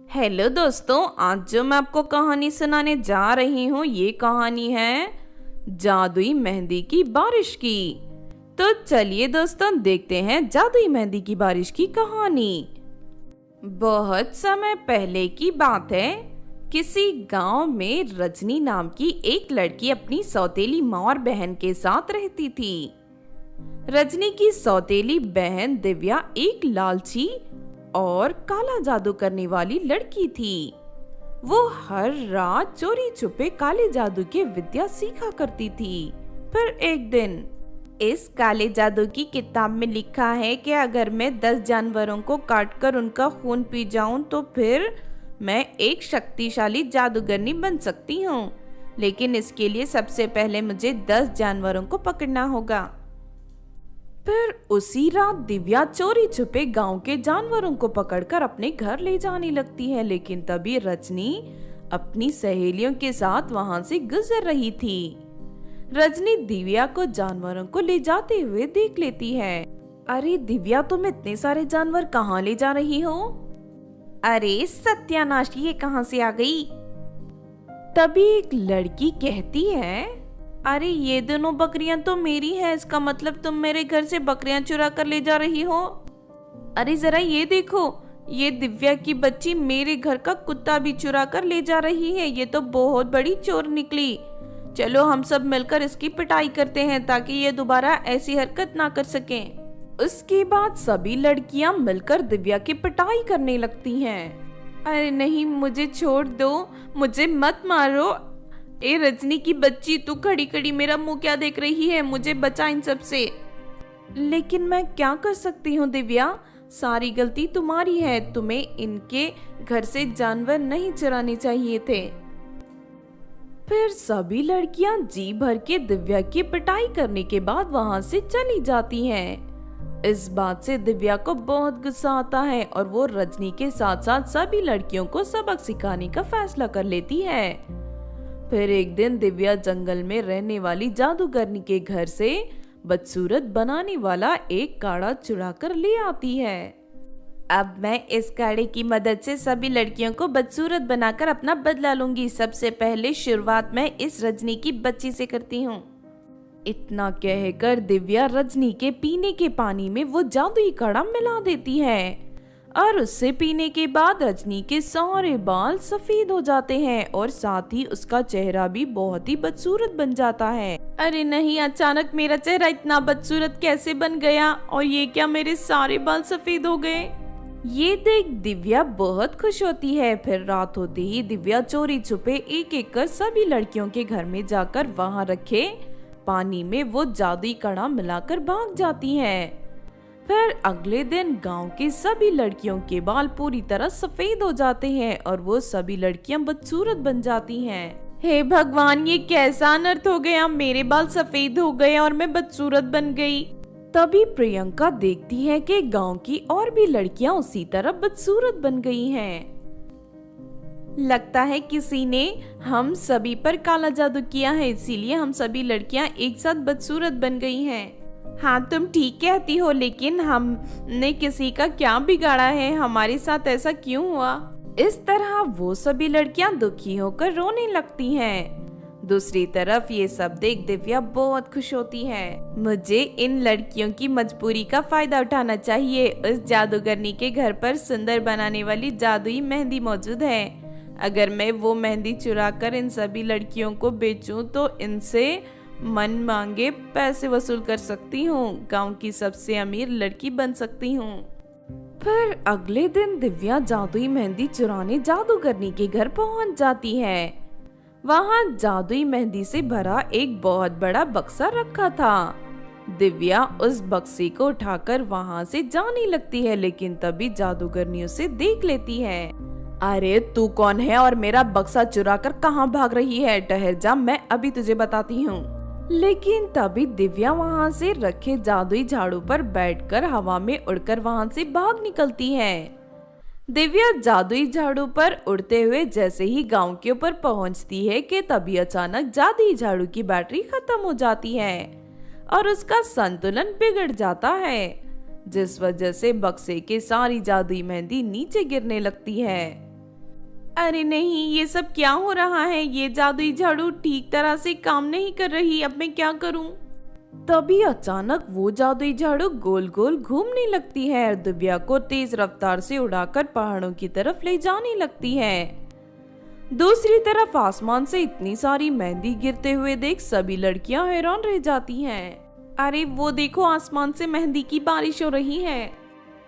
Hello दोस्तों, आज जो मैं आपको कहानी सुनाने जा रही हूँ ये कहानी है जादुई मेहंदी की बारिश की। तो चलिए दोस्तों, देखते हैं जादुई मेहंदी की बारिश की कहानी। बहुत समय पहले की बात है। किसी गांव में रजनी नाम की एक लड़की अपनी सौतेली माँ और बहन के साथ रहती थी। रजनी की सौतेली बहन दिव्या एक लालची और काला जादू करने वाली लड़की थी। वो हर रात चोरी छुपे काले जादू की विद्या सीखा करती थी। फिर एक दिन, इस काले जादू की किताब में लिखा है कि अगर मैं 10 जानवरों को काटकर उनका खून पी जाऊं तो फिर मैं एक शक्तिशाली जादूगरनी बन सकती हूँ। लेकिन इसके लिए सबसे पहले मुझे 10 जानवरों को पकड़ना होगा। फिर उसी रात दिव्या चोरी छुपे गांव के जानवरों को पकड़कर अपने घर ले जाने लगती है। लेकिन तभी रजनी अपनी सहेलियों के साथ वहां से गुजर रही थी। रजनी दिव्या को जानवरों को ले जाते हुए देख लेती है। अरे दिव्या, तुम इतने सारे जानवर कहाँ ले जा रही हो? अरे सत्यानाश, ये कहाँ से आ गई? तभी एक लड़की कहती है, अरे ये दोनों बकरियां तो मेरी हैं, इसका मतलब तुम मेरे घर से बकरियां चुरा कर ले जा रही हो। अरे जरा ये देखो, ये दिव्या की बच्ची मेरे घर का कुत्ता भी चुरा कर ले जा रही है। ये तो बहुत बड़ी चोर निकली। चलो हम सब मिलकर इसकी पिटाई करते हैं ताकि ये दोबारा ऐसी हरकत ना कर सकें। उसके बाद सभी लड़कियां मिलकर दिव्या की पिटाई करने लगती हैं। अरे नहीं, मुझे छोड़ दो, मुझे मत मारो। ए रजनी की बच्ची, तू खड़ी खड़ी मेरा मुंह क्या देख रही है? मुझे बचा इन सब से। लेकिन मैं क्या कर सकती हूँ दिव्या, सारी गलती तुम्हारी है। तुम्हें इनके घर से जानवर नहीं चुराने चाहिए थे। फिर सभी लड़कियां जी भर के दिव्या की पिटाई करने के बाद वहां से चली जाती हैं। इस बात से दिव्या को बहुत गुस्सा आता है और वो रजनी के साथ साथ सभी लड़कियों को सबक सिखाने का फैसला कर लेती है। फिर एक दिन दिव्या जंगल में रहने वाली जादूगरनी के घर से बदसूरत बनाने वाला एक काढ़ा चुरा कर ले आती है। अब मैं इस काढ़े की मदद से सभी लड़कियों को बदसूरत बनाकर अपना बदला लूंगी। सबसे पहले शुरुआत मैं इस रजनी की बच्ची से करती हूँ। इतना कहकर दिव्या रजनी के पीने के पानी में वो जादुई काढ़ा मिला देती है और उससे पीने के बाद रजनी के सारे बाल सफेद हो जाते हैं और साथ ही उसका चेहरा भी बहुत ही बदसूरत बन जाता है। अरे नहीं, अचानक मेरा चेहरा इतना बदसूरत कैसे बन गया? और ये क्या, मेरे सारे बाल सफेद हो गए? ये देख दिव्या बहुत खुश होती है। फिर रात होते ही दिव्या चोरी छुपे एक एक कर सभी लड़कियों के घर में जाकर वहां रखे पानी में वो जादुई काढ़ा मिलाकर भाग जाती है। फिर अगले दिन गांव की सभी लड़कियों के बाल पूरी तरह सफेद हो जाते हैं और वो सभी लड़कियां बदसूरत बन जाती हैं। हे भगवान, ये कैसा अनर्थ हो गया? मेरे बाल सफेद हो गए और मैं बदसूरत बन गई। तभी प्रियंका देखती है कि गांव की और भी लड़कियां उसी तरह बदसूरत बन गई हैं। लगता है किसी ने हम सभी पर काला जादू किया है, इसीलिए हम सभी लड़कियां एक साथ बदसूरत बन गई हैं। हाँ, तुम ठीक कहती हो, लेकिन हमने किसी का क्या बिगाड़ा है? हमारे साथ ऐसा क्यों हुआ? इस तरह वो सभी लड़कियां दुखी होकर रोने लगती हैं। दूसरी तरफ ये सब देख दिव्या बहुत खुश होती है। मुझे इन लड़कियों की मजबूरी का फायदा उठाना चाहिए। उस जादूगरनी के घर पर सुंदर बनाने वाली जादुई मेहंदी मौजूद है। अगर मैं वो मेहंदी चुरा कर इन सभी लड़कियों को बेचूं तो इनसे मन मांगे पैसे वसूल कर सकती हूँ। गांव की सबसे अमीर लड़की बन सकती हूँ। फिर अगले दिन दिव्या जादुई मेहंदी चुराने जादूगरनी के घर पहुंच जाती है। वहां जादुई मेहंदी से भरा एक बहुत बड़ा बक्सा रखा था। दिव्या उस बक्से को उठाकर वहां से जाने लगती है, लेकिन तभी जादूगरनी उसे देख लेती है। अरे तू कौन है और मेरा बक्सा चुरा कर कहाँ भाग रही है? ठहर जा, मैं अभी तुझे बताती हूँ। लेकिन तभी दिव्या वहां से रखे जादुई झाड़ू पर बैठकर हवा में उड़कर वहां से भाग निकलती है। दिव्या जादुई झाड़ू पर उड़ते हुए जैसे ही गांव के ऊपर पहुंचती है कि तभी अचानक जादुई झाड़ू की बैटरी खत्म हो जाती है और उसका संतुलन बिगड़ जाता है, जिस वजह से बक्से के सारी जादुई मेहंदी नीचे गिरने लगती है। अरे नहीं, ये सब क्या हो रहा है? ये जादुई झाड़ू ठीक तरह से काम नहीं कर रही, अब मैं क्या करूं? तभी अचानक वो जादुई झाड़ू गोल गोल घूमने लगती है और दिव्या को तेज रफ्तार से उड़ाकर पहाड़ों की तरफ ले जाने लगती है। दूसरी तरफ आसमान से इतनी सारी मेहंदी गिरते हुए देख सभी लड़कियां हैरान रह जाती हैं। अरे वो देखो, आसमान से मेहंदी की बारिश हो रही है।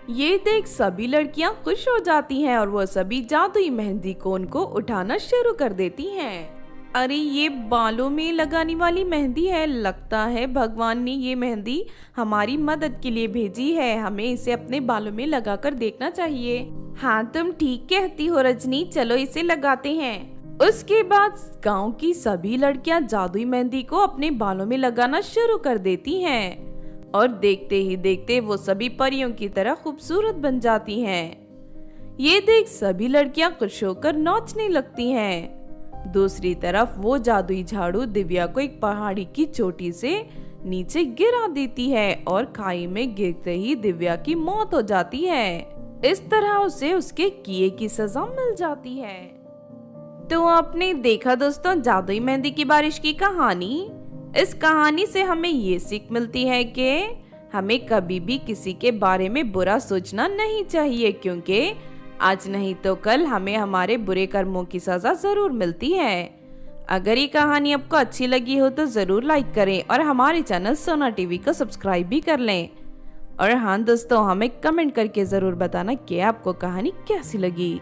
ये देख सभी लड़कियां खुश हो जाती हैं और वो सभी जादुई मेहंदी कोन को उठाना शुरू कर देती हैं। अरे ये बालों में लगाने वाली मेहंदी है, लगता है भगवान ने ये मेहंदी हमारी मदद के लिए भेजी है, हमें इसे अपने बालों में लगाकर देखना चाहिए। हाँ तुम ठीक कहती हो रजनी, चलो इसे लगाते हैं। उसके बाद गांव की सभी लड़कियां जादुई मेहंदी को अपने बालों में लगाना शुरू कर देती हैं और देखते ही देखते वो सभी परियों की तरह खूबसूरत बन जाती हैं। ये देख सभी लड़कियां खुश होकर नाचने लगती हैं। दूसरी तरफ वो जादुई झाड़ू दिव्या को एक पहाड़ी की चोटी से नीचे गिरा देती है और खाई में गिरते ही दिव्या की मौत हो जाती है। इस तरह उसे उसके किए की सजा मिल जाती है। तो आपने देखा दोस्तों जादुई मेहंदी की बारिश की कहानी। इस कहानी से हमें ये सीख मिलती है कि हमें कभी भी किसी के बारे में बुरा सोचना नहीं चाहिए, क्योंकि आज नहीं तो कल हमें हमारे बुरे कर्मों की सजा जरूर मिलती है। अगर ये कहानी आपको अच्छी लगी हो तो जरूर लाइक करें और हमारे चैनल सोना टीवी को सब्सक्राइब भी कर लें। और हाँ दोस्तों, हमें कमेंट करके जरूर बताना कि आपको कहानी कैसी लगी।